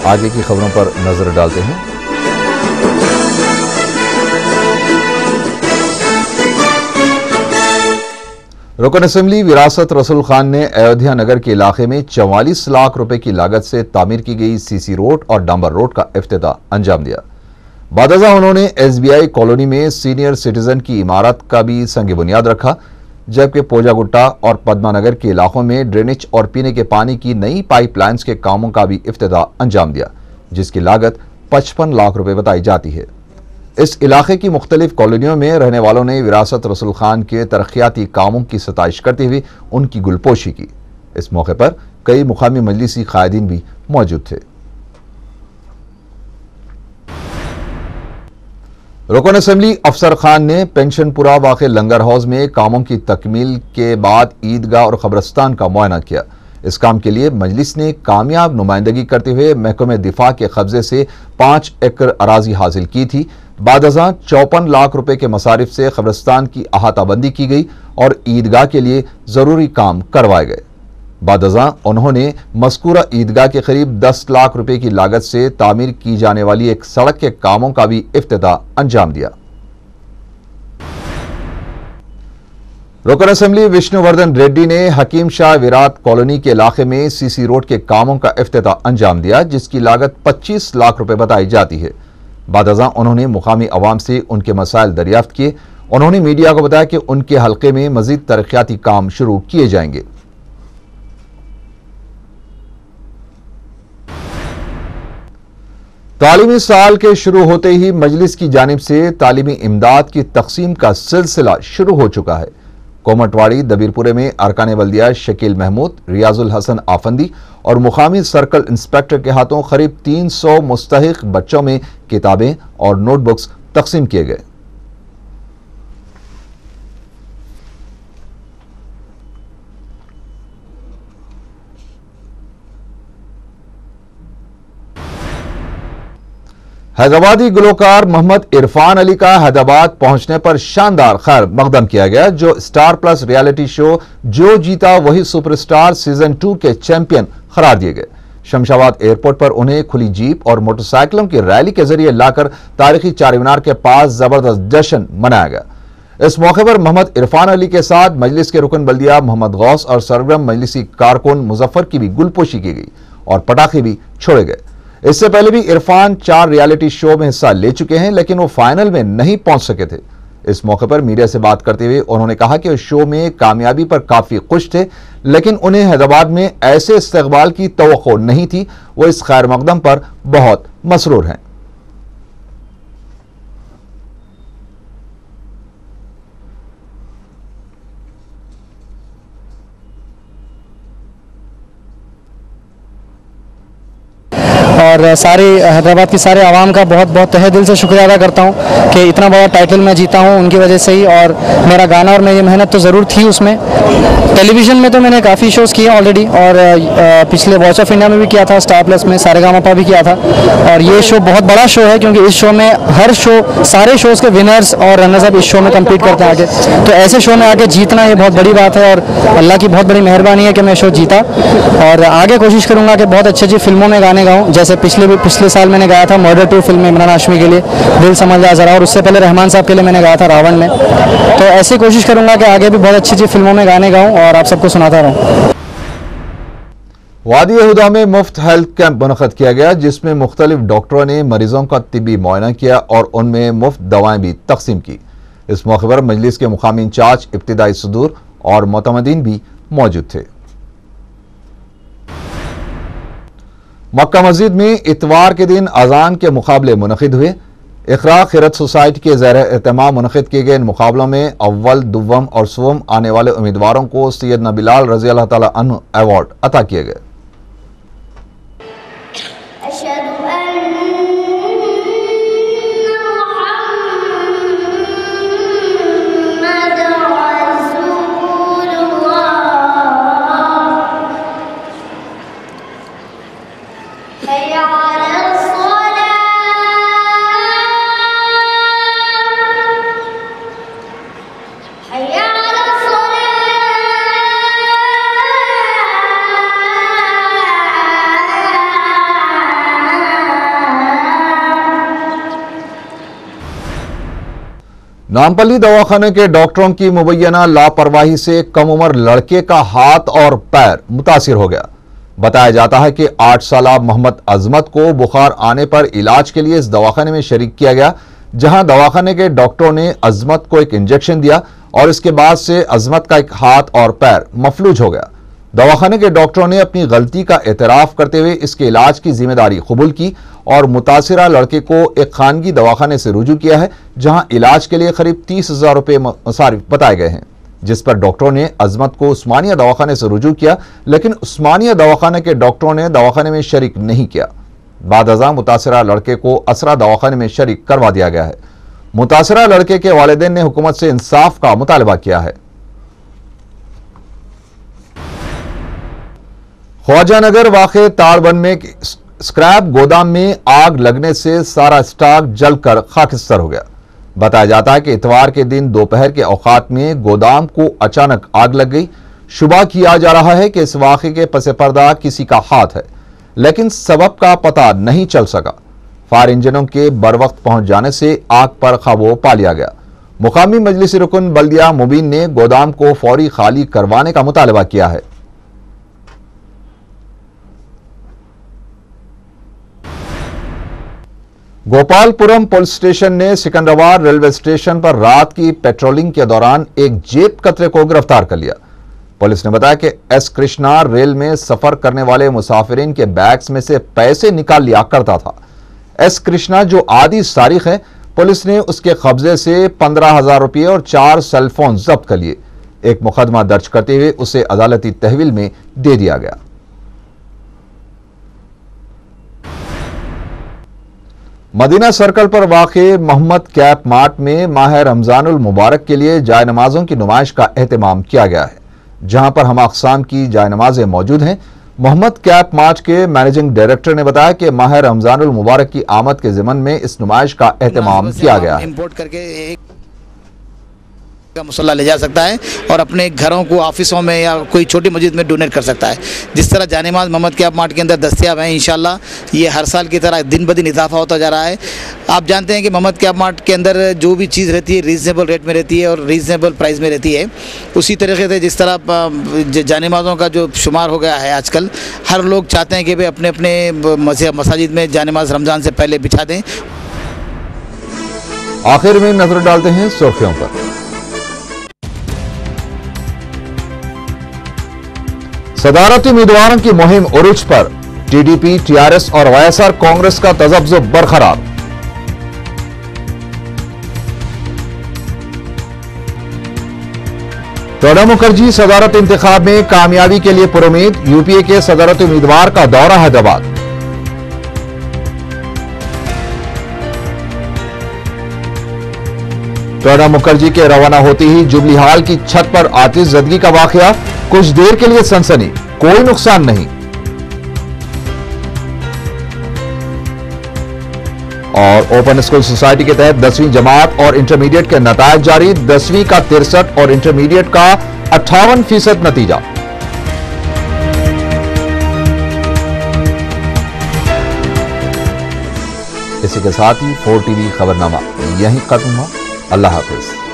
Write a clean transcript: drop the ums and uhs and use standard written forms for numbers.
आगे की खबरों पर नजर डालते हैं। रुकन असेंबली विरासत रसूल खान ने अयोध्या नगर के इलाके में 44 लाख रुपए की लागत से तामीर की गई सीसी रोड और डांबर रोड का इफ्तिताह अंजाम दिया। बादजा उन्होंने SBI कॉलोनी में सीनियर सिटीजन की इमारत का भी संग बुनियाद रखा, जबकि पोजागुट्टा और पद्मानगर के इलाकों में ड्रेनेज और पीने के पानी की नई पाइपलाइंस के कामों का भी इफ्तिताह अंजाम दिया, जिसकी लागत 55 लाख रुपए बताई जाती है। इस इलाके की मुख्तलिफ कॉलोनियों में रहने वालों ने विरासत रसूल खान के तरक्याती कामों की सताइश करते हुए उनकी गुलपोशी की। इस मौके पर कई मुकामी मजलिसी कायदीन भी मौजूद थे। रुकन असेंबली अफसर खान ने पेंशनपुरा वाक़े लंगर हाउस में कामों की तकमील के बाद ईदगाह और कब्रस्तान का मुआयना किया। इस काम के लिए मजलिस ने कामयाब नुमाइंदगी करते हुए महकमे दिफा के कब्जे से 5 एकड़ अराजी हासिल की थी। बादजा 54 लाख रुपए के मसारिफ से कब्रिस्तान की अहाताबंदी की गई और ईदगाह के लिए जरूरी काम करवाए गए। बादजा उन्होंने मज़कूरा ईदगाह के करीब 10 लाख रुपए की लागत से तामीर की जाने वाली एक सड़क के कामों का भी इफ्तिताह अंजाम दिया। रुकन असेंबली विष्णुवर्धन रेड्डी ने हकीम शाह विराट कॉलोनी के इलाके में सीसी रोड के कामों का इफ्तिताह अंजाम दिया, जिसकी लागत 25 लाख रुपए बताई जाती है। बादजा उन्होंने मुकामी अवाम से उनके मसाइल दरियाफ्त किए। उन्होंने मीडिया को बताया कि उनके हल्के में मजीद तरक्याती काम शुरू किए जाएंगे। तालीमी साल के शुरू होते ही मजलिस की जानिब से तालीमी इमदाद की तकसीम का सिलसिला शुरू हो चुका है। कोमटवाड़ी दबीरपुरे में अरकान बल्दिया शकील महमूद, रियाजुल हसन आफंदी और मुकामी सर्कल इंस्पेक्टर के हाथों करीब 300 मुस्तहिक बच्चों में किताबें और नोटबुक्स तकसीम किए गए। हैदराबादी गुलकार मोहम्मद इरफान अली का हैदराबाद पहुंचने पर शानदार खैर मकदम किया गया, जो स्टार प्लस रियलिटी शो जो जीता वही सुपरस्टार सीजन 2 के चैंपियन करार दिए गए। शमशाबाद एयरपोर्ट पर उन्हें खुली जीप और मोटरसाइकिलों की रैली के जरिए लाकर तारीखी चारमीनार के पास जबरदस्त जश्न मनाया गया। इस मौके पर मोहम्मद इरफान अली के साथ मजलिस के रुकन बल्दिया मोहम्मद गौस और सरगर्म मजलिसी कारकुन मुजफ्फर की भी गुलपोशी की गई और पटाखे भी छोड़े गए। इससे पहले भी इरफान 4 रियलिटी शो में हिस्सा ले चुके हैं, लेकिन वो फाइनल में नहीं पहुंच सके थे। इस मौके पर मीडिया से बात करते हुए उन्होंने कहा कि उस शो में कामयाबी पर काफी खुश थे, लेकिन उन्हें हैदराबाद में ऐसे इस्तकबाल की तवक्को नहीं थी। वो इस खैर मकदम पर बहुत मसरूर हैं। और सारी हैदराबाद की सारे आवाम का बहुत बहुत तहे दिल से शुक्रिया अदा करता हूँ कि इतना बड़ा टाइटल मैं जीता हूँ उनकी वजह से ही। और मेरा गाना और मेरी मेहनत तो ज़रूर थी उसमें। टेलीविज़न में तो मैंने काफ़ी शोज़ किए ऑलरेडी, और पिछले वॉइस ऑफ इंडिया में भी किया था, स्टार प्लस में सारेगामापा भी किया था। और ये शो बहुत बड़ा शो है, क्योंकि इस शो में हर शो सारे शोज़ के विनर्स और रनर्स अप इस शो में कम्पीट करते हैं आगे। तो ऐसे शो में आगे जीतना ये बहुत बड़ी बात है, और अल्लाह की बहुत बड़ी मेहरबानी है कि मैं शो जीता। और आगे कोशिश करूँगा कि बहुत अच्छी अच्छी फिल्मों में गाने गाऊँ, जैसे पिछले साल मैंने गाया था मर्डर 2 फिल्म में इमरान हाशमी के लिए, दिल समझ जा जरा, और उससे पहले रहमान साहब के लिए मैंने गाया था रावण में। तो ऐसी कोशिश करूंगा कि आगे भी बहुत अच्छी अच्छी फिल्मों में गाने गाऊं और आप सबको सुनाता रहूं। वादी यहूदा में मुफ्त हेल्थ कैंप मुनक़द किया गया, जिसमें मुख्तलिफ डॉक्टरों ने मरीजों का तिब्बी मुआयना किया और उनमें मुफ्त दवाएं भी तकसीम की। इस मौके पर मजलिस के मुकामी इंचार्ज, इब्तिदाई सदूर और मोतमदीन भी मौजूद थे। मक्का मस्जिद में इतवार के दिन अजान के मुकाबले मुनक़िद हुए। इक़रा खैरत सोसाइटी के ज़ेर एहतमाम मुनक़िद किए गए इन मुकाबलों में अव्वल, दुव्वम और सुवम आने वाले उम्मीदवारों को सैयदना बिलाल रज़ी अल्लाह तआला अन्हु अवार्ड अता किए गए। नामपल्ली दवाखाने के डॉक्टरों की मुबैना लापरवाही से कम उम्र लड़के का हाथ और पैर मुतासिर हो गया। बताया जाता है कि 8 साला मोहम्मद अजमत को बुखार आने पर इलाज के लिए इस दवाखाने में शरीक किया गया, जहां दवाखाने के डॉक्टरों ने अजमत को एक इंजेक्शन दिया और इसके बाद से अजमत का एक हाथ और पैर मफलूज हो गया। दवाखाने के डॉक्टरों ने अपनी गलती का एतराफ करते हुए इसके इलाज की जिम्मेदारी कबूल की और मुतासिरा लड़के को एक खानगी दवाखाने से रुजू किया है, जहां इलाज के लिए करीब 30,000 रुपये मसारिफ बताए गए हैं, जिस पर डॉक्टरों ने अजमत को उस्मानिया दवाखाने से रुजू किया, लेकिन उस्मानिया दवाखाने के डॉक्टरों ने दवाखाने में शरीक नहीं किया। बाद अज़ा मुतासिरा लड़के को असरा दवाखाने में शरीक करवा दिया गया है। मुतासिरा लड़के के वालिदैन ने हुकूमत से इंसाफ का मुतालबा किया है। ख्वाजानगर वाक़े ताड़बन में स्क्रैप गोदाम में आग लगने से सारा स्टॉक जलकर खाकिस्तर हो गया। बताया जाता है कि इतवार के दिन दोपहर के औकात में गोदाम को अचानक आग लग गई। शुबा किया जा रहा है कि इस वाक़े के पसे पर्दा किसी का हाथ है, लेकिन सबब का पता नहीं चल सका। फायर इंजनों के बरवक्त पहुंच जाने से आग पर काबू पा लिया गया। मुकामी मजलिसी रुकन बल्दिया मुबीन ने गोदाम को फौरी खाली करवाने का मुतालबा किया है। गोपालपुरम पुलिस स्टेशन ने सिकंदराबाद रेलवे स्टेशन पर रात की पेट्रोलिंग के दौरान एक जेब कतरे को गिरफ्तार कर लिया। पुलिस ने बताया कि एस कृष्णा रेल में सफर करने वाले मुसाफिरीन के बैग्स में से पैसे निकाल लिया करता था। एस कृष्णा जो आदि तारीख है, पुलिस ने उसके कब्जे से 15,000 रुपये और 4 सेलफोन जब्त कर लिए। एक मुकदमा दर्ज करते हुए उसे अदालती तहवील में दे दिया गया। मदीना सर्कल पर वाक़े मोहम्मद कैप मार्ट में माह रमजानुल मुबारक के लिए जाय नमाजों की नुमाइश का एहतमाम किया गया है, जहां पर हम अक़साम की जाय नमाजें मौजूद हैं। मोहम्मद कैप मार्ट के मैनेजिंग डायरेक्टर ने बताया कि माह रमजानुल मुबारक की आमद के ज़िमन में इस नुमाइश का एहतमाम किया गया है। इंपोर्ट करके एक का मुसल्ला ले जा सकता है और अपने घरों को ऑफिसों में या कोई छोटी मस्जिद में डोनेट कर सकता है। जिस तरह जानेमाज मोहम्मद कैप मार्ट के अंदर दस्तियाब हैं, इंशाल्लाह ये हर साल की तरह दिन ब दिन इजाफा होता जा रहा है। आप जानते हैं कि मोहम्मद कैप मार्ट के अंदर जो भी चीज़ रहती है रीज़नेबल रेट में रहती है और रीज़नेबल प्राइस में रहती है। उसी तरीके से जिस तरह जानेमाज़ों का जो शुमार हो गया है आजकल, हर लोग चाहते हैं कि भाई अपने अपने मसाजिद में जानेमाज रमज़ान से पहले बिछा दें। आखिर में नजर डालते हैं सुर्खियों पर। सदारती उम्मीदवारों की मुहिम उरूज पर, टीडीपी, टीआरएस और वाईएसआर कांग्रेस का तजब्जुब बरकरार। प्रणब मुखर्जी सदारत इंतखाब में कामयाबी के लिए पुरुमीद, यूपीए के सदारती उम्मीदवार का दौरा हैदराबाद। प्रणब मुखर्जी के रवाना होते ही जुबली हाल की छत पर आतिशज़दगी का वाकया, कुछ देर के लिए सनसनी, कोई नुकसान नहीं। और ओपन स्कूल सोसाइटी के तहत 10वीं जमात और इंटरमीडिएट के नतायज जारी, 10वीं का 63 और इंटरमीडिएट का 58% नतीजा। इसी के साथ ही 4 टीवी खबरनामा यहीं खत्म हुआ। अल्लाह हाफिज।